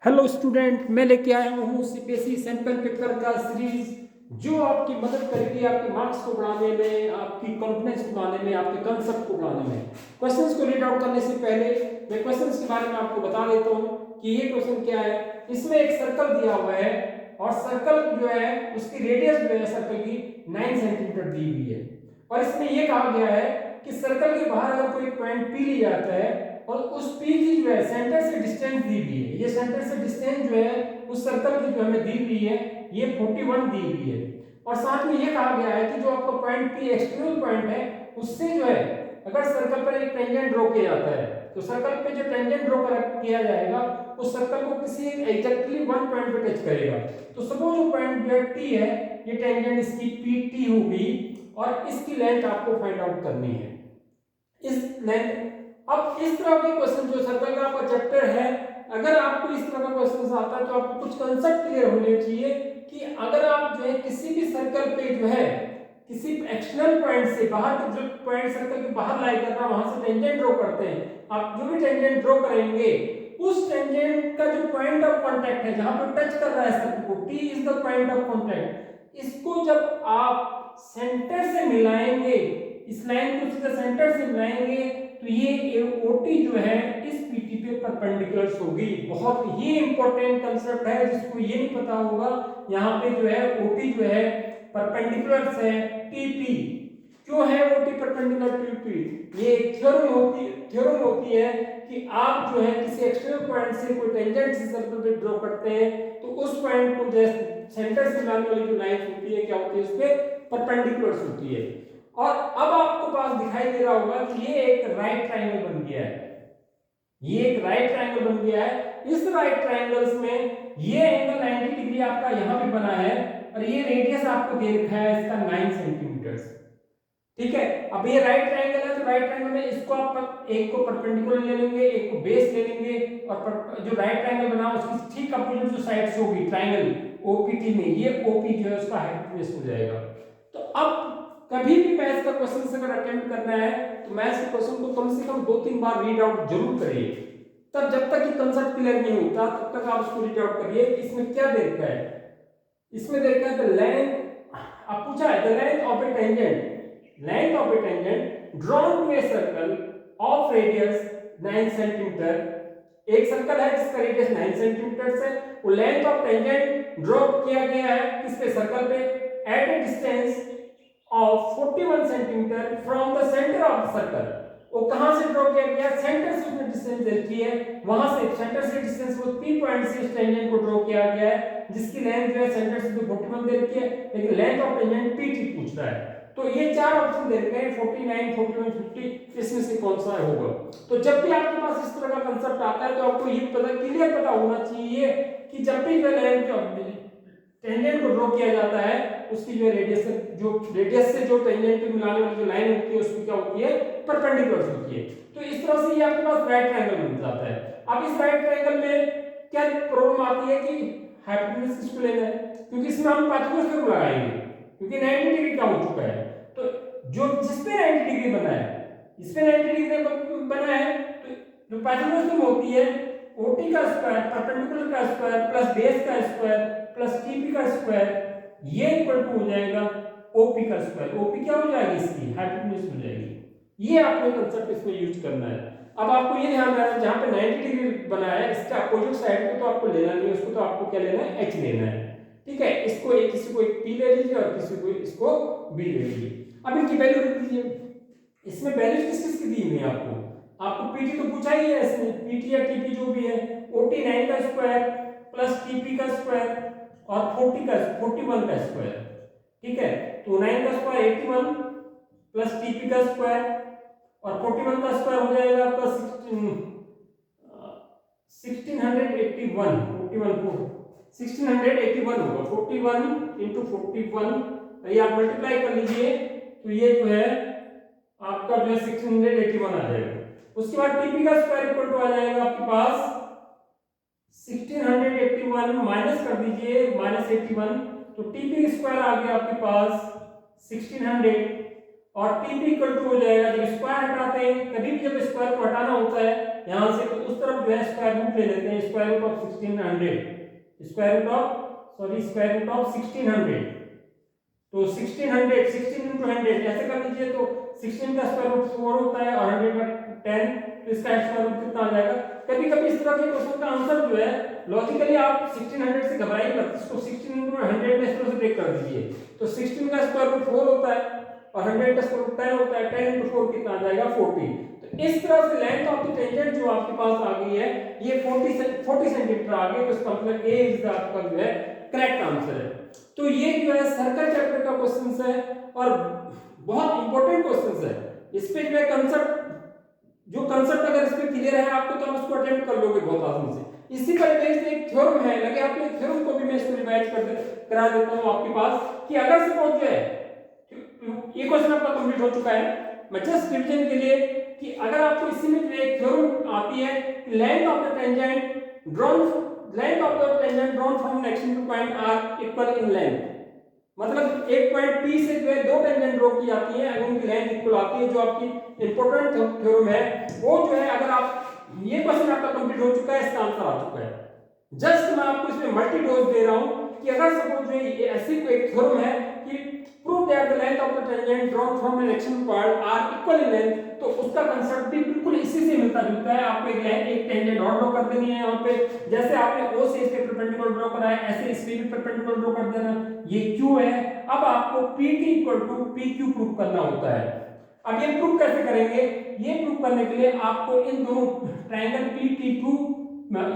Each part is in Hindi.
हेलो स्टूडेंट, मैं लेके आया हूँ सीपीएसई सैंपल पेपर का सीरीज जो आपकी मदद करेगी आपके मार्क्स को बढ़ाने में, आपकी कॉन्फिडेंस को बढ़ाने में, आपके कंसेप्ट को बढ़ाने में। क्वेश्चंस को रीड आउट करने से पहले मैं क्वेश्चंस के बारे में आपको बता देता हूँ कि ये क्वेश्चन क्या है। इसमें एक सर्कल दिया हुआ है और सर्कल जो है उसकी रेडियस जो है सर्कल की 9 सेंटीमीटर दी हुई है और इसमें यह कहा गया है कि सर्कल के बाहर अगर कोई पॉइंट पी लिया जाता है और उस पी की जो है सेंटर से डिस्टेंस दी हुई है, ये सेंटर से डिस्टेंस जो है उस सर्कल की जो हमें दी हुई है ये 41 दी हुई है और साथ में ये कहा गया है कि जो आपका पॉइंट पी एक्सटर्नल पॉइंट है उससे जो है अगर सर्कल पर एक टेंजेंट ड्रॉ किया जाता है तो सर्कल पे जो टेंजेंट ड्रॉ किया जाएगा उस सर्कल को किसी एग्जैक्टली वन पॉइंट पे टच करेगा। तो सपोज जो पॉइंट जो टी है ये टेंजेंट इसकी पी टी होगी और इसकी लेंथ आपको फाइंड आउट करनी है। इस लेंथ अब इस तरह के क्वेश्चन जो सर्कल का आपका चैप्टर है, अगर आपको इस तरह का क्वेश्चन आता है तो आपको कुछ कंसेप्ट क्लियर होने चाहिए कि अगर आप जो है किसी भी सर्कल पे जो है किसी एक्सटर्नल पॉइंट से बाहर जो पॉइंट सर्कल के बाहर लाई कर रहा है वहां से टेंजेंट ड्रॉ करते हैं, आप जो भी टेंजेंट ड्रॉ करेंगे उस टेंजेंट का जो पॉइंट ऑफ कांटेक्ट है जहां पर टच कर रहा है सर्कल को, T is the point of contact, इसको जब आप सेंटर से मिलाएंगे, इस लाइन को सीधा सेंटर से मिलाएंगे तो ये ओटी जो है इस पीटी पे परपेंडिकुलर होगी। बहुत ही इंपॉर्टेंट कंसेप्ट है जिसको ये नहीं पता होगा, यहाँ पे जो है ओटी जो है परपेंडिकुलर है टीपी। क्यों है ओटी परपेंडिकुलर टीपी? ये एक थ्योरम होती है कि आप जो है किसी एक्सटर्नल पॉइंट से कोई टेंजेंट से सर्कल पे ड्रॉ करते हैं तो उस पॉइंट को जैसे सेंटर से मिलाने वाली जो लाइन होती है क्या होती है, उस पे परपेंडिकुलर होती है। और अब आपको पास दिखाई दे रहा होगा कि ये एक राइट ट्रायंगल बन गया है, ये एक राइट ट्रायंगल बन गया है। इस राइट ट्रायंगल्स में ये एंगल 90 डिग्री आपका यहां पे बना है और ये रेडियस आपको दे रखा है इसका 9 सेंटीमीटर। ठीक है, अब ये राइट ट्रायंगल है तो राइट ट्रायंगल में इसको आप एक को परपेंडिकुलर ले लेंगे, एक को बेस ले लेंगे और जो राइट ट्रायंगल बना उसकी ठीक अपोजिट जो साइड्स होगी ट्रायंगल ओपीटी में, ये ओपी जो है उसका हाइपोटेन्यूज हो जाएगा। तो अब कभी भी मैथ्स का क्वेश्चन अगर अटेम्प्ट करना है तो मैथ्स के क्वेश्चन को कम से कम 2-3 बार रीड आउट जरूर करिए, तब जब तक ये कांसेप्ट क्लियर नहीं होता तब तक आप उसको रीड आउट करिए। इसमें क्या दे रखा है, इसमें दे रखा है द लेंथ, अब पूछा है the length of a tangent, length of a tangent drawn to a circle of radius 9 centimetre. एक सर्कल है जिसका रेडियस 9 सेंटीमीटर है, वो लेंथ ऑफ टेंजेंट ड्रॉ किया गया है किस पे, सर्कल पे, at a distance of 41 centimetre from the centre of the circle. वो कहां से ड्रॉ किया गया, सेंटर से उसने डिस्टेंस देखी है, वहां से सेंटर से डिस्टेंस वो पी पॉइंट से इस टेंजेंट को ड्रॉ किया गया है जिसकी लेंथ जो है सेंटर से तो 41 दे रखी है लेकिन लेंथ ऑफ टेंजेंट पीटी पूछ रहा है। तो ये चार ऑप्शन दे रखे हैं 49, 41, 50, इसमें से कौन सा होगा। तो जब भी आपके पास इस तरह का कांसेप्ट आता है तो आपको ये पता क्लियर पता होना चाहिए कि जब भी लेंथ टेंजेंट को ड्रॉ किया जाता है उसकी जो रेडियस से जो टेंजेंट को मिलाने वाली जो लाइन होती है उसकी क्या होती है, परपेंडिकुलर होती है। तो इस तरह से ये आपके पास राइट ट्रायंगल बन जाता है। अब इस राइट ट्रायंगल में क्या प्रॉब्लम आती है कि हाइपोटेन्यूज किसको लेना है, क्योंकि इसमें हम पाइथागोरस थ्योरम लगाएंगे क्योंकि 90 डिग्री का हो चुका है। तो जो जिस पे 90 डिग्री बना है, इस पे 90 डिग्री बना है तो जो पाइथागोरस थ्योरम होती है ओटी का स्क्वायर परपेंडिकुलर का स्क्वायर प्लस बेस का स्क्वायर प्लस टीपी का स्क्वायर ये इक्वल टू हो जाएगा ओपी का स्क्वायर। ओपी क्या हो जाएगी, इसकी हाइपोटेन्यूज हो जाएगी। ये आपको कांसेप्ट इसमें यूज करना है। अब आपको ये ध्यान रखना जहां पे 90 डिग्री बना है इसका अपोजिट साइड को तो आपको लेना नहीं है, उसको तो आपको क्या लेना है, एच लेना है। ठीक है, इसको एक किसी को एक पी ले लीजिए और किसी को इसको बी ले लीजिए। अब इनकी वैल्यू लिख दीजिए। इसमें वैल्यू किस किस की दी हुई है आपको पीटी तो पूछा ही है, इसमें पीटी या टीपी जो भी है, ओटी 9 का स्क्वायर प्लस टीपी का स्क्वायर और 41 का स्क्वायर। ठीक है, तो 9 का स्क्वायर 81 प्लस टीपी का स्क्वायर और 41 का स्क्वायर हो जाएगा आपका 1681 होगा, 41 इंटू 41 ये आप मल्टीप्लाई कर लीजिए तो ये जो है आपका जो है 1681 आ जाएगा। उसके बाद टीपी का स्क्वायर इक्वल टू आ जाएगा आपके पास 1681 माइनस कर दीजिए -81 तो टीपी स्क्वायर आ गया आपके पास 1600 और टीपी इक्वल टू हो जाएगा, जब स्क्वायर हटाते हैं कभी भी जब स्क्वायर को हटाना होता है यहाँ से, तो उस तरफ जो है स्क्वायर रूट ले लेते हैं, square root of 1600, square root of 1600। तो 1600 16 into 100 ऐसे कर लीजिए, तो 16 का स्क्वायर रूट 4 होता है और 100 का 10, तो इसका स्क्वायर रूट कितना आ जाएगा। कभी कभी इस तरह के क्वेश्चन का आंसर जो है लॉजिकली आप 1600 से घबराइए मत, इसको 16 into 100 में इस तरह से ब्रेक कर दीजिए। तो 16 का स्क्वायर रूट 4 होता है और 100 का स्क्वायर रूट 10 होता है, 10 into 4 कितना आ जाएगा 40। तो इस तरह से लेंथ ऑफ द टेंजेंट जो आपके पास आ गई है ये 40 सेंटीमीटर आ गई, तो इसका मतलब ए इज द आपका जो है करेक्ट आंसर है। तो ये जो है सर्कल चैप्टर का क्वेश्चंस है और बहुत इंपॉर्टेंट क्वेश्चंस है। इस पे जो है कंसेप्ट अगर इस पे क्लियर है आपको तो आप उसको अटेम्प्ट कर लोगे बहुत आसानी से। इसी का बेस एक थ्योरम है, लगे आपने थ्योरम को भी मैं इसको रिवाइज करा देता हूं आपके पास कि अगर सपोज जो है ये क्वेश्चन आपका कंप्लीट हो चुका है, मैं जस्ट रिवीजन के लिए कि अगर आपको इसी में जो एक थ्योरम आती है length of the tangent drawn from an extended point are equal in length, मतलब एक पॉइंट P से जो है दो टेंजेंट ड्रॉ की जाती है, उनकी लेंथ इक्वल आती है, जो आपकी इंपॉर्टेंट थ्योरम है वो जो है अगर आप ये क्वेश्चन आपका कंप्लीट हो चुका है, इसका आंसर आ चुका है। जस्ट मैं आपको इसमें मल्टी डोज दे रहा हूं कि अगर सपोज जो ये ऐसी कोई एक थ्योरम है कि prove that the length of the tangent drawn from an extended point are equal in length, तो उसका कांसेप्ट भी बिल्कुल इसी से मिलता जुलता है। आपको एक टेंजेंट और ड्रॉ कर देनी है यहाँ पे, जैसे आपने O से इसके परपेंडिकुलर ड्रॉ करा है ऐसे इस पे भी परपेंडिकुलर ड्रॉ कर देना, ये Q है। अब आपको PT equal to PQ prove करना होता है। अब ये प्रूव कैसे करेंगे, ये प्रूव करने के लिए आपको इन दोनों ट्रायंगल PT2,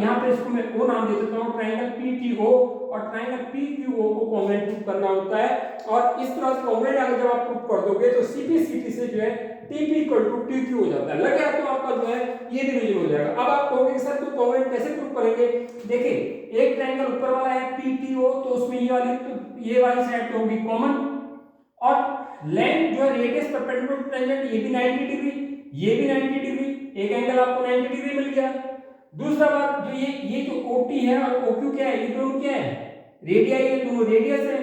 यहाँ पे इसको मैं O नाम दे देता हूँ, ट्रायंगल PTO और ट्रायंगल PQO को कॉन्ग्रुएंट प्रूव करना होता है। और इस तरह से कॉन्ग्रुएंट अगर जब आप प्रूव कर दोगे तो CP/CT से जो है TP इक्वल टू TQ हो जाता है। लगे तो आपका जो है ये डिवीजन हो जाएगा। अब आप कहोगे सर तो कॉन्ग्रुएंट कैसे प्रूव करेंगे, देखिए एक ट्रायंगल ऊपर वाला है PTO, तो उसमें ये वाली साइड तो होगी कॉमन, और लेंथ जो है रेडियस परपेंडिकुलर टू टेंजेंट, ये भी 90 डिग्री, ये भी 90 डिग्री, एक एंगल आपको 90 डिग्री मिल गया। दूसरा बात जो ये जो OT है और OQ क्या है, ये दोनों क्या है रेडियाई है, दोनों रेडियस है।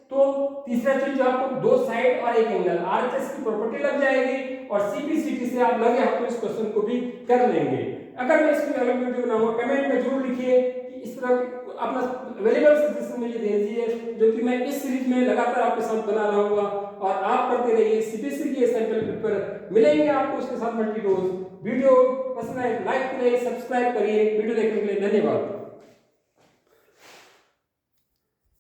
तो तीसरा चीज जो आपको दो साइड और एक एंगल RHS की प्रॉपर्टी लग जाएगी और CP/CT से आप लगे आपको इस क्वेश्चन को भी कर लेंगे। अगर मैं इसकी अलग वीडियो बनाऊंगा कमेंट में जरूर लिखिए कि इस तरह अपना अवेलेबल सजेशन मुझे दे दीजिए, जो कि मैं इस सीरीज में लगातार आपके साथ बना रहूंगा और आप करते रहिए। CBSE की सैंपल पेपर मिलेंगे आपको उसके साथ मल्टी डोज। वीडियो पसंद आए लाइक करिए, सब्सक्राइब करिए। वीडियो देखने के लिए धन्यवाद।